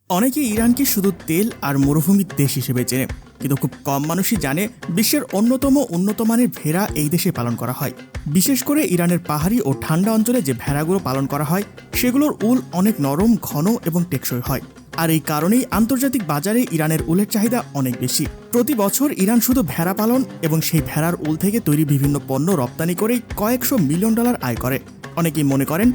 অনেকেই ইরানকে শুধু তেল আর মরুভূমির দেশ হিসেবে চেনে, কিন্তু খুব কম মানুষই জানে বিশ্বের অন্যতম উন্নত মানের ভেড়া এই দেশে পালন করা হয়। বিশেষ করে ইরানের পাহাড়ি ও ঠান্ডা অঞ্চলে যে ভেড়াগুলো পালন করা হয় সেগুলোর উল অনেক নরম, ঘন এবং টেকসই হয়। আর এই কারণেই আন্তর্জাতিক বাজারে ইরানের উলের চাহিদা অনেক বেশি। প্রতি বছর ইরান শুধু ভেড়া পালন এবং সেই ভেড়ার উল থেকে তৈরি বিভিন্ন পণ্য রপ্তানি করেই কয়েকশো মিলিয়ন ডলার আয় করে। অনেকেই মনে করেন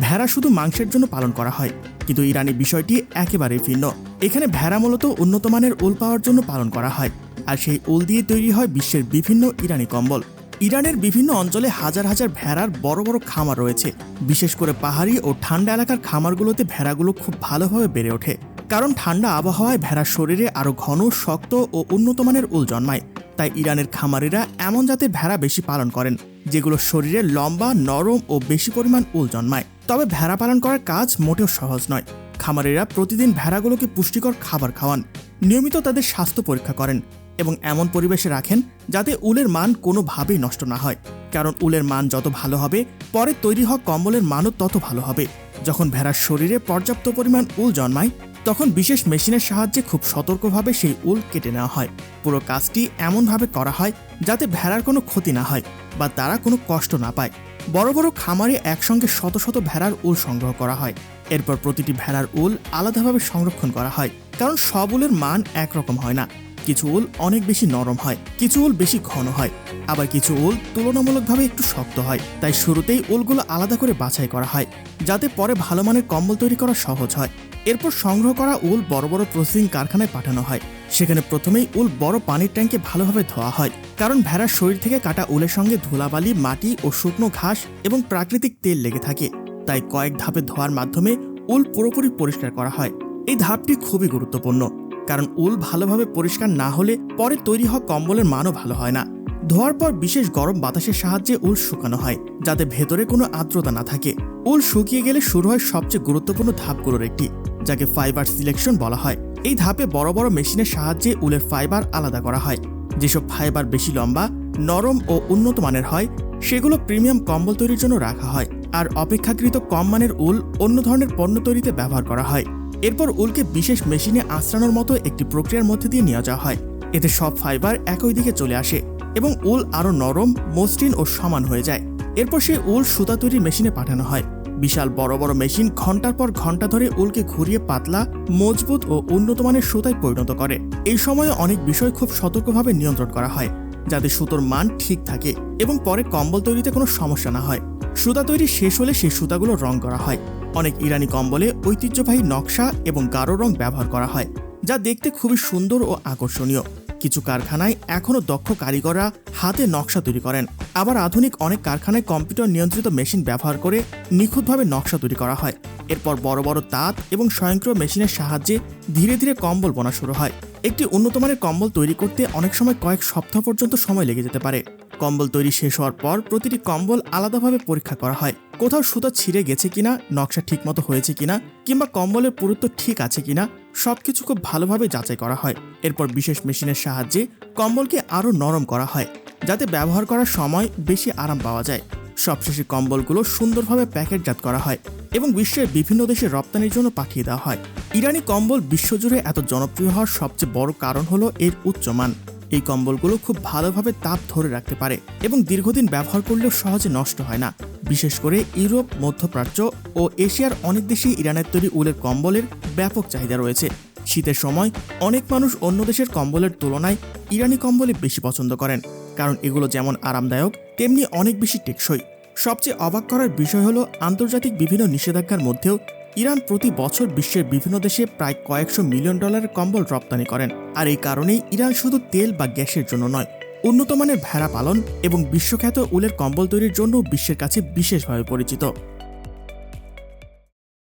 ভেড়া শুধু মাংসের জন্য পালন করা হয়, কিন্তু ইরানি বিষয়টি একেবারেই ভিন্ন। এখানে ভেড়া মূলত উন্নত মানের উল পাওয়ার জন্য পালন করা হয়, আর সেই উল দিয়ে তৈরি হয় বিশ্বের বিভিন্ন ইরানি কম্বল। ইরানের বিভিন্ন অঞ্চলে হাজার হাজার ভেড়ার বড় বড় খামার রয়েছে। বিশেষ করে পাহাড়ি ও ঠান্ডা এলাকার খামারগুলোতে ভেড়াগুলো খুব ভালোভাবে বেড়ে ওঠে, কারণ ঠান্ডা আবহাওয়ায় ভেড়ার শরীরে আরও ঘন, শক্ত ও উন্নত মানের উল জন্মায়। তাই ইরানের খামারিরা এমন জাতের ভেড়া বেশি পালন করেন যেগুলো শরীরে লম্বা, নরম ও বেশি পরিমাণ উল জন্মায়। তবে ভেড়া পালন করার কাজ মোটেও সহজ নয়। খামারিরা প্রতিদিন ভেড়াগুলোকে পুষ্টিকর খাবার খাওয়ান, নিয়মিত তাদের স্বাস্থ্য পরীক্ষা করেন এবং এমন পরিবেশে রাখেন যাতে উলের মান কোনোভাবেই নষ্ট না হয়। কারণ উলের মান যত ভালো হবে, পরে তৈরি হওয়া কম্বলের মানও তত ভালো হবে। যখন ভেড়ার শরীরে পর্যাপ্ত পরিমাণ উল জন্মায়, তখন বিশেষ মেশিনের সাহায্যে খুব সতর্কভাবে সেই উল কেটে নেওয়া হয়। পুরো কাজটি এমনভাবে করা হয় যাতে ভেড়ার কোনো ক্ষতি না হয় বা তারা কোনো কষ্ট না পায়। বড় বড় খামারে একসঙ্গে শত শত ভেড়ার উল সংগ্রহ করা হয়। এরপর প্রতিটি ভেড়ার উল আলাদাভাবে সংরক্ষণ করা হয়, কারণ সব উলের মান একরকম হয় না। কিছু উল অনেক বেশি নরম হয়, কিছু উল বেশি ঘন হয়, আবার কিছু উল তুলনামূলকভাবে একটু শক্ত হয়। তাই শুরুতেই উলগুলো আলাদা করে বাছাই করা হয়, যাতে পরে ভালো মানের কম্বল তৈরি করা সহজ হয়। এরপর সংগ্রহ করা উল বড় বড় প্রসেসিং কারখানায় পাঠানো হয়। সেখানে প্রথমেই উল বড় পানির ট্যাঙ্কে ভালোভাবে ধোয়া হয়, কারণ ভেড়ার শরীর থেকে কাটা উলের সঙ্গে ধুলাবালি, মাটি ও শুকনো ঘাস এবং প্রাকৃতিক তেল লেগে থাকে। তাই কয়েক ধাপে ধোয়ার মাধ্যমে উল পুরোপুরি পরিষ্কার করা হয়। এই ধাপটি খুবই গুরুত্বপূর্ণ, কারণ উল ভালোভাবে পরিষ্কার না হলে পরে তৈরি হওয়া কম্বলের মানও ভালো হয় না। ধোয়ার পর বিশেষ গরম বাতাসের সাহায্যে উল শুকানো হয়, যাতে ভেতরে কোনো আর্দ্রতা না থাকে। উল শুকিয়ে গেলে শুরু হয় সবচেয়ে গুরুত্বপূর্ণ ধাপগুলোর একটি, যাকে ফাইবার সিলেকশন বলা হয়। এই ধাপে বড় বড় মেশিনের সাহায্যে উলের ফাইবার আলাদা করা হয়। যেসব ফাইবার বেশি লম্বা, নরম ও উন্নত মানের হয়, সেগুলো প্রিমিয়াম কম্বল তৈরির জন্য রাখা হয়, আর অপেক্ষাকৃত কম মানের উল অন্য ধরনের পণ্য তৈরিতে ব্যবহার করা হয়। এরপর উলকে বিশেষ মেশিনে আঁচড়ানোর মতো একটি প্রক্রিয়ার মধ্যে দিয়ে নিয়ে যাওয়া হয়। এতে সব ফাইবার একই দিকে চলে আসে এবং উল আরও নরম, মসৃণ ও সমান হয়ে যায়। এরপর সেই উল সুতা তৈরির মেশিনে পাঠানো হয়। বিশাল বড় বড় মেশিন ঘন্টার পর ঘন্টা ধরে উলকে ঘুরিয়ে পাতলা, মজবুত ও উন্নত মানের সুতায় পরিণত করে। এই সময়ে অনেক বিষয় খুব সতর্কভাবে নিয়ন্ত্রণ করা হয়, যাতে সুতোর মান ঠিক থাকে এবং পরে কম্বল তৈরিতে কোনো সমস্যা না হয়। সুতা তৈরি শেষ হলে সেই সুতাগুলো রং করা হয়। অনেক ইরানি কম্বলে ঐতিহ্যবাহী নকশা এবং গাঢ় রং ব্যবহার করা হয়, যা দেখতে খুবই সুন্দর ও আকর্ষণীয়। কিছু কারখানায় এখনও দক্ষ কারিগররা হাতে নকশা তৈরি করেন, আবার আধুনিক অনেক কারখানায় কম্পিউটার নিয়ন্ত্রিত মেশিন ব্যবহার করে নিখুঁতভাবে নকশা তৈরি করা হয়। এরপর বড় বড় তাঁত এবং স্বয়ংক্রিয় মেশিনের সাহায্যে ধীরে ধীরে কম্বল বোনা শুরু হয়। একটি উন্নত মানের কম্বল তৈরি করতে অনেক সময় কয়েক সপ্তাহ পর্যন্ত সময় লেগে যেতে পারে। কম্বল তৈরি শেষ হওয়ার পর প্রতিটি কম্বল আলাদাভাবে পরীক্ষা করা হয়। কোথাও সুতা ছিঁড়ে গেছে কিনা, নকশা ঠিকমতো হয়েছে কিনা, কিংবা কম্বলের পুরুত্ব ঠিক আছে কিনা, সবকিছু খুব ভালোভাবে যাচাই করা হয়। এরপর বিশেষ মেশিনের সাহায্যে কম্বলকে আরও নরম করা হয়, যাতে ব্যবহার করার সময় বেশি আরাম পাওয়া যায়। সবশেষে কম্বলগুলো সুন্দরভাবে প্যাকেটজাত করা হয় এবং বিশ্বের বিভিন্ন দেশে রপ্তানির জন্য পাঠিয়ে দেওয়া হয়। ইরানি কম্বল বিশ্বজুড়ে এত জনপ্রিয় হওয়ার সবচেয়ে বড় কারণ হলো এর উচ্চমান। এই কম্বলগুলো খুব ভালোভাবে তাপ ধরে রাখতে পারে এবং দীর্ঘদিন ব্যবহার করলেও সহজে নষ্ট হয় না। বিশেষ করে ইউরোপ, মধ্যপ্রাচ্য ও এশিয়ার অনেক দেশেই ইরানের তৈরি উলের কম্বলের ব্যাপক চাহিদা রয়েছে। শীতের সময় অনেক মানুষ অন্য দেশের কম্বলের তুলনায় ইরানি কম্বলে বেশি পছন্দ করেন, কারণ এগুলো যেমন আরামদায়ক তেমনি অনেক বেশি টেকসই। সবচেয়ে অবাক করার বিষয় হলো আন্তর্জাতিক বিভিন্ন নিষেধাজ্ঞার মধ্যেও ইরান প্রতি বছর বিশ্বের বিভিন্ন দেশে প্রায় কয়েকশো মিলিয়ন ডলারের কম্বল রপ্তানি করেন। আর এই কারণেই ইরান শুধু তেল বা গ্যাসের জন্য নয়, উন্নত মানের ভেড়া পালন এবং বিশ্বখ্যাত উলের কম্বল তৈরির জন্য বিশ্বের কাছে বিশেষভাবে পরিচিত।